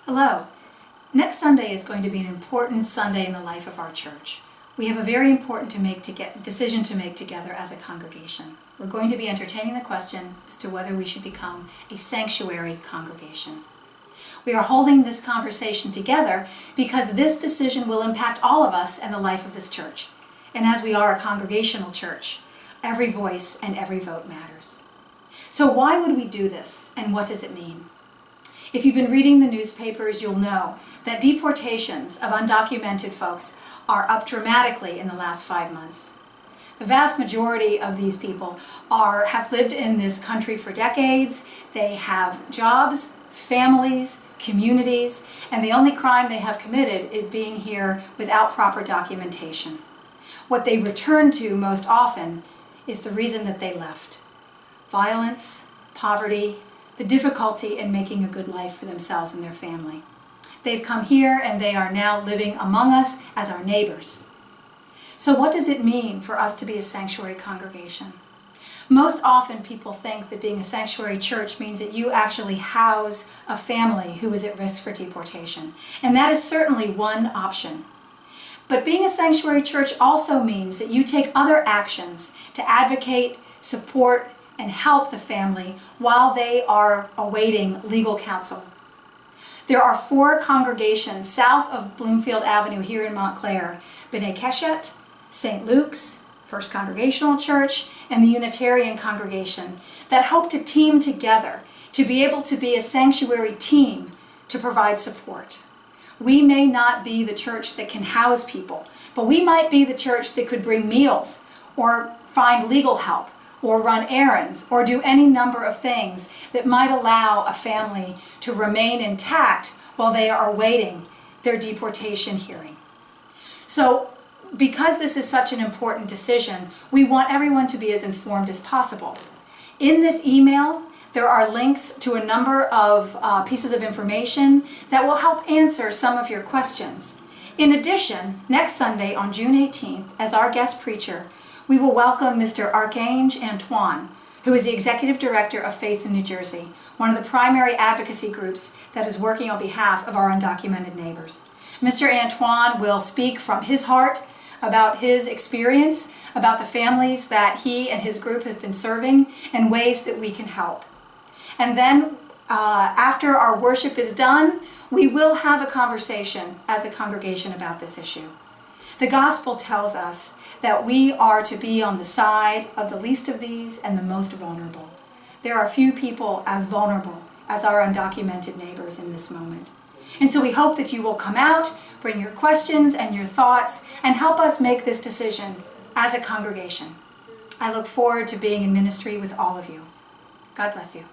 Hello. Next Sunday is going to be an important Sunday in the life of our church. We have a very important decision to make together as a congregation. We're going to be entertaining the question as to whether we should become a sanctuary congregation. We are holding this conversation together because this decision will impact all of us and the life of this church. And as we are a congregational church, every voice and every vote matters. So why would we do this, and what does it mean? If you've been reading the newspapers, you'll know that deportations of undocumented folks are up dramatically in the last 5 months. The vast majority of these people have lived in this country for decades. They have jobs, families, communities, and the only crime they have committed is being here without proper documentation. What they return to most often is the reason that they left: violence, poverty, the difficulty in making a good life for themselves and their family. They've come here and they are now living among us as our neighbors. So what does it mean for us to be a sanctuary congregation? Most often people think that being a sanctuary church means that you actually house a family who is at risk for deportation. And that is certainly one option. But being a sanctuary church also means that you take other actions to advocate, support, and help the family while they are awaiting legal counsel. There are 4 congregations south of Bloomfield Avenue here in Montclair: B'nai Keshet, St. Luke's, First Congregational Church, and the Unitarian congregation that hope to team together to be able to be a sanctuary team to provide support. We may not be the church that can house people, but we might be the church that could bring meals or find legal help or run errands, or do any number of things that might allow a family to remain intact while they are awaiting their deportation hearing. So, because this is such an important decision, we want everyone to be as informed as possible. In this email, there are links to a number of pieces of information that will help answer some of your questions. In addition, next Sunday on June 18th, as our guest preacher, we will welcome Mr. Archange Antoine, who is the Executive Director of Faith in New Jersey, one of the primary advocacy groups that is working on behalf of our undocumented neighbors. Mr. Antoine will speak from his heart about his experience, about the families that he and his group have been serving, and ways that we can help. And then, after our worship is done, we will have a conversation as a congregation about this issue. The gospel tells us that we are to be on the side of the least of these and the most vulnerable. There are few people as vulnerable as our undocumented neighbors in this moment. And so we hope that you will come out, bring your questions and your thoughts, and help us make this decision as a congregation. I look forward to being in ministry with all of you. God bless you.